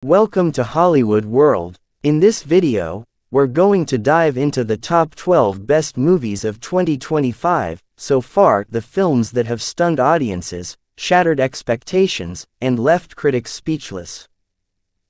Welcome to Hollywood World. In this video, we're going to dive into the top 12 best movies of 2025, so far the films that have stunned audiences, shattered expectations, and left critics speechless.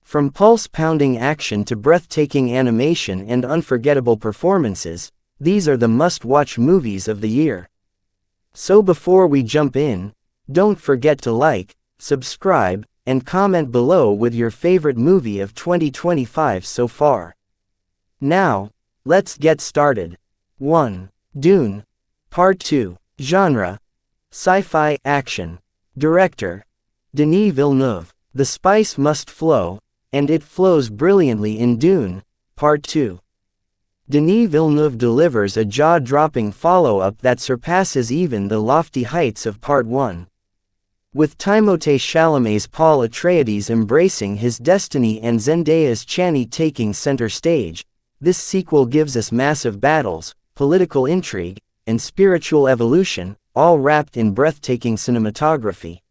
From pulse-pounding action to breathtaking animation and unforgettable performances, these are the must-watch movies of the year. So before we jump in, don't forget to like, subscribe, and comment below with your favorite movie of 2025 so far. Now, let's get started. 1. Dune. Part 2. Genre: sci-fi action. Director: Denis Villeneuve. The spice must flow, and it flows brilliantly in Dune, Part 2. Denis Villeneuve delivers a jaw-dropping follow-up that surpasses even the lofty heights of Part 1. With Timothée Chalamet's Paul Atreides embracing his destiny and Zendaya's Chani taking center stage, this sequel gives us massive battles, political intrigue, and spiritual evolution, all wrapped in breathtaking cinematography.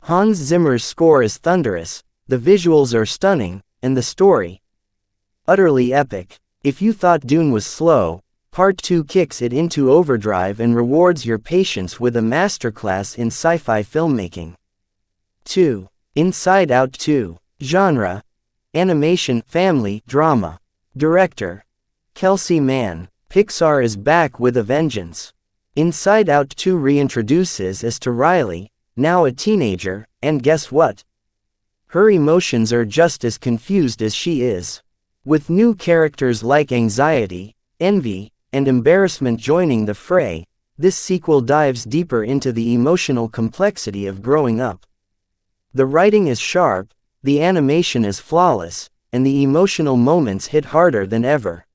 Hans Zimmer's score is thunderous, the visuals are stunning, and the story utterly epic. If you thought Dune was slow, Part 2 kicks it into overdrive and rewards your patience with a masterclass in sci-fi filmmaking. 2. Inside Out 2. Genre: animation, family, drama. Director: Kelsey Mann. Pixar is back with a vengeance. Inside Out 2 reintroduces us to Riley, now a teenager, and guess what? Her emotions are just as confused as she is. With new characters like anxiety, envy, and embarrassment joining the fray, this sequel dives deeper into the emotional complexity of growing up. The writing is sharp, the animation is flawless, and the emotional moments hit harder than ever.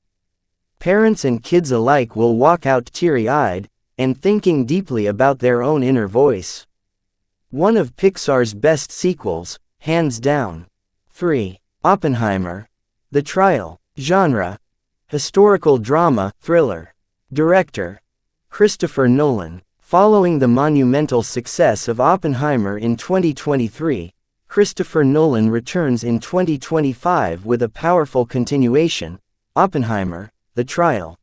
Parents and kids alike will walk out teary-eyed, and thinking deeply about their own inner voice. One of Pixar's best sequels, hands down. 3. Oppenheimer The Trial. Genre: historical drama, thriller. Director: Christopher Nolan. Following the monumental success of Oppenheimer in 2023, Christopher Nolan returns in 2025 with a powerful continuation, Oppenheimer: The Trial.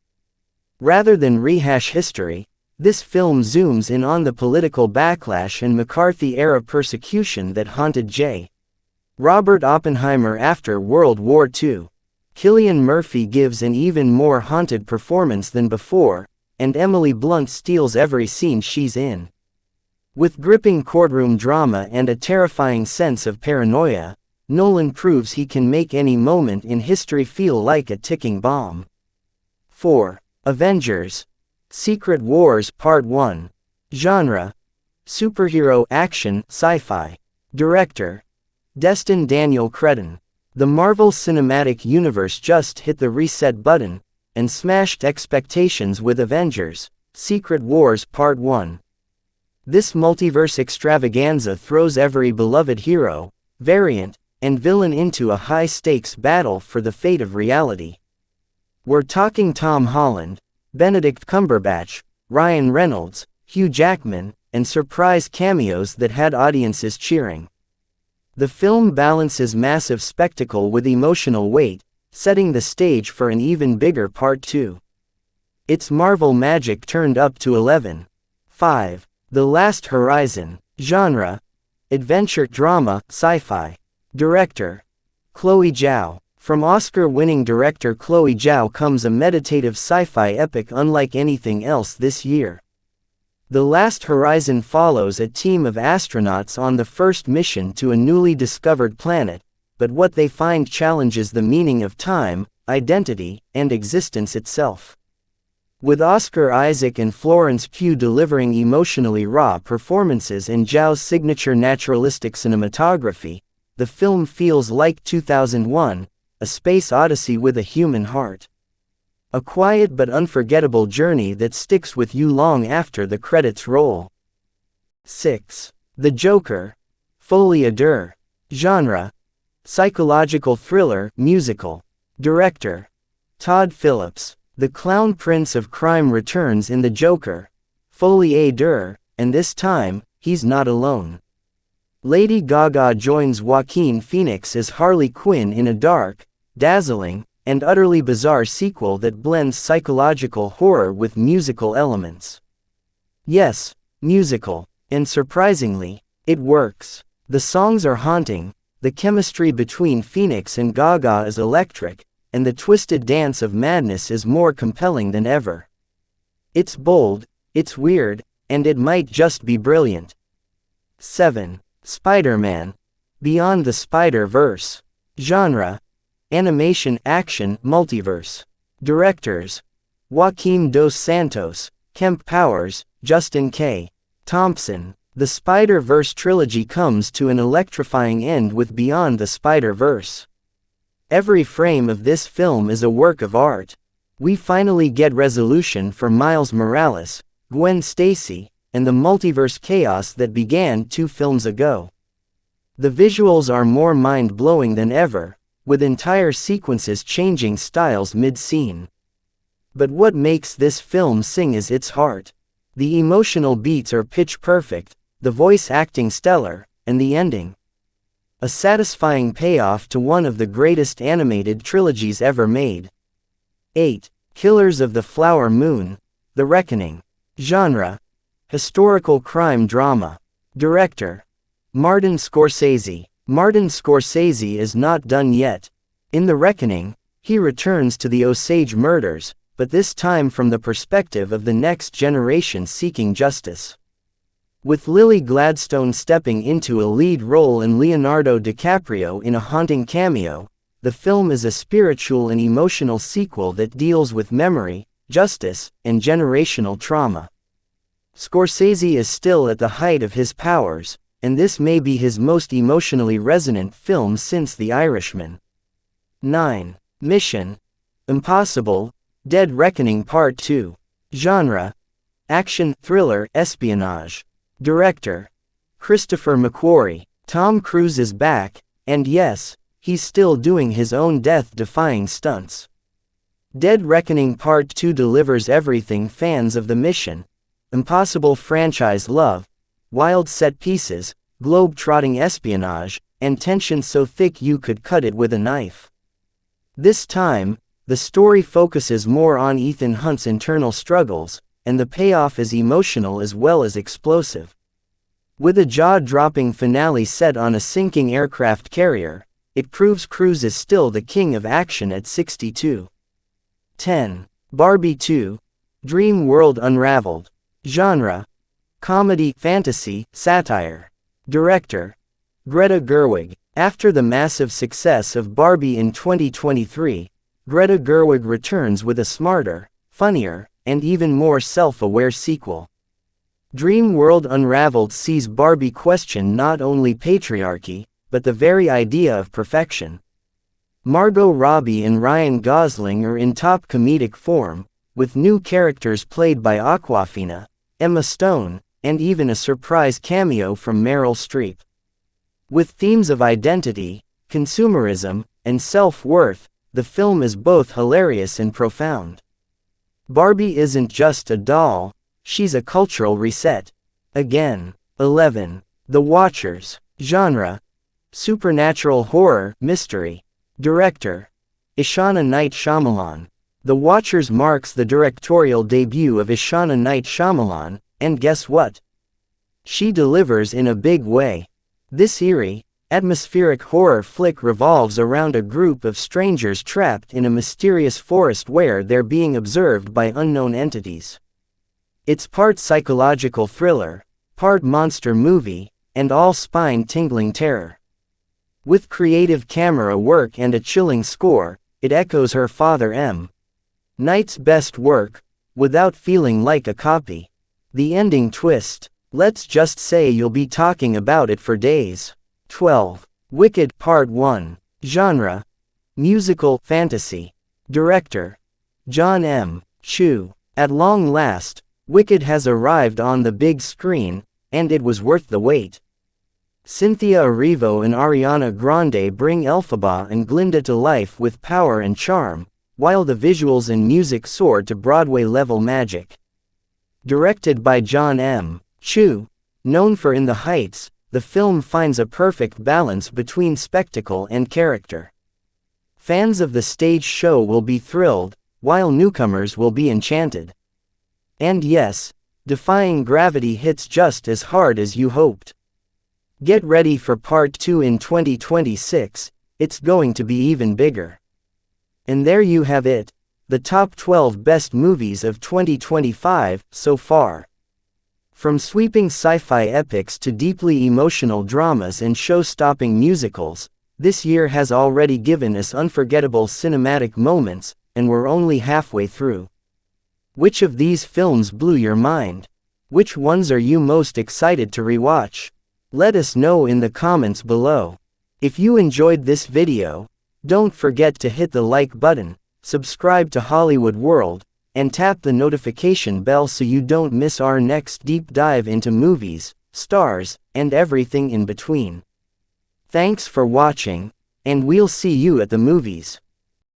Rather than rehash history, this film zooms in on the political backlash and McCarthy-era persecution that haunted J. Robert Oppenheimer after World War II. Cillian Murphy gives an even more haunted performance than before, and Emily Blunt steals every scene she's in. With gripping courtroom drama and a terrifying sense of paranoia, Nolan proves he can make any moment in history feel like a ticking bomb. 4. Avengers: Secret Wars Part 1. Genre: superhero action, sci-fi. Director: Destin Daniel Cretton. The Marvel Cinematic Universe just hit the reset button, and smashed expectations with Avengers: Secret Wars Part 1. This multiverse extravaganza throws every beloved hero, variant, and villain into a high-stakes battle for the fate of reality. We're talking Tom Holland, Benedict Cumberbatch, Ryan Reynolds, Hugh Jackman, and surprise cameos that had audiences cheering. The film balances massive spectacle with emotional weight, setting the stage for an even bigger Part 2. It's Marvel magic turned up to 11. 5. The Last Horizon. Genre: adventure drama, sci-fi. Director: Chloe Zhao. From Oscar-winning director Chloe Zhao comes a meditative sci-fi epic unlike anything else this year. The Last Horizon follows a team of astronauts on the first mission to a newly discovered planet, but what they find challenges the meaning of time, identity, and existence itself. With Oscar Isaac and Florence Pugh delivering emotionally raw performances and Zhao's signature naturalistic cinematography, the film feels like 2001, A Space Odyssey with a human heart. A quiet but unforgettable journey that sticks with you long after the credits roll. 6. The Joker. Folie à Deux. Genre: psychological thriller, musical. Director: Todd Phillips. The clown prince of crime returns in The Joker. Folie à Deux, and this time, he's not alone. Lady Gaga joins Joaquin Phoenix as Harley Quinn in a dark, dazzling, and utterly bizarre sequel that blends psychological horror with musical elements. Yes, musical. And surprisingly, it works. The songs are haunting, the chemistry between Phoenix and Gaga is electric, and the twisted dance of madness is more compelling than ever. It's bold, it's weird, and it might just be brilliant. 7. SpiderMan Beyond the Spider-Verse. Genre: animation, action, multiverse. Directors: Joaquim dos Santos, Kemp Powers, Justin K. Thompson. The Spider-Verse trilogy comes to an electrifying end with Beyond the Spider-Verse. Every frame of this film is a work of art. We finally get resolution for Miles Morales, Gwen Stacy, and the multiverse chaos that began 2 films ago. The visuals are more mind-blowing than ever, with entire sequences changing styles mid-scene. But what makes this film sing is its heart. The emotional beats are pitch-perfect, the voice acting stellar, and the ending a satisfying payoff to one of the greatest animated trilogies ever made. 8. Killers of the Flower Moon. The Reckoning. Genre: historical crime drama. Director: Martin Scorsese. Martin Scorsese is not done yet. In The Reckoning, he returns to the Osage murders, but this time from the perspective of the next generation seeking justice. With Lily Gladstone stepping into a lead role and Leonardo DiCaprio in a haunting cameo, the film is a spiritual and emotional sequel that deals with memory, justice, and generational trauma. Scorsese is still at the height of his powers, and this may be his most emotionally resonant film since The Irishman. 9. Mission: Impossible Dead Reckoning Part 2. Genre: action, thriller, espionage. Director: Christopher McQuarrie. Tom Cruise is back, and yes, he's still doing his own death-defying stunts. Dead Reckoning Part 2 delivers everything fans of the Mission Impossible franchise love: wild set pieces, globe-trotting espionage, and tension so thick you could cut it with a knife. This time, the story focuses more on Ethan Hunt's internal struggles, and the payoff is emotional as well as explosive. With a jaw-dropping finale set on a sinking aircraft carrier, it proves Cruise is still the king of action at 62. 10. Barbie 2. Dream World Unraveled. Genre: comedy, fantasy, satire. Director: Greta Gerwig. After the massive success of Barbie in 2023, Greta Gerwig returns with a smarter, funnier, and even more self-aware sequel. Dream World Unraveled sees Barbie question not only patriarchy, but the very idea of perfection. Margot Robbie and Ryan Gosling are in top comedic form, with new characters played by Awkwafina, Emma Stone, and even a surprise cameo from Meryl Streep. With themes of identity, consumerism, and self-worth, the film is both hilarious and profound. Barbie isn't just a doll, she's a cultural reset. Again. 11. The Watchers. Genre: supernatural horror, mystery. Director: Ishana Night Shyamalan. The Watchers marks the directorial debut of Ishana Night Shyamalan, and guess what? She delivers in a big way. This eerie, atmospheric horror flick revolves around a group of strangers trapped in a mysterious forest where they're being observed by unknown entities. It's part psychological thriller, part monster movie, and all spine-tingling terror. With creative camera work and a chilling score, it echoes her father M. Night's best work, without feeling like a copy. The ending twist, let's just say you'll be talking about it for days. 12. Wicked Part 1. Genre: musical, fantasy. Director: John M. Chu. At long last, Wicked has arrived on the big screen, and it was worth the wait. Cynthia Erivo and Ariana Grande bring Elphaba and Glinda to life with power and charm, while the visuals and music soar to Broadway-level magic. Directed by John M. Chu, known for In the Heights, the film finds a perfect balance between spectacle and character. Fans of the stage show will be thrilled, while newcomers will be enchanted. And yes, defying gravity hits just as hard as you hoped. Get ready for part 2 in 2026, it's going to be even bigger. And there you have it, the top 12 best movies of 2025 so far. From sweeping sci-fi epics to deeply emotional dramas and show-stopping musicals, this year has already given us unforgettable cinematic moments, and we're only halfway through. Which of these films blew your mind? Which ones are you most excited to rewatch? Let us know in the comments below. If you enjoyed this video, don't forget to hit the like button, subscribe to Hollywood World, and tap the notification bell so you don't miss our next deep dive into movies, stars, and everything in between. Thanks for watching, and we'll see you at the movies.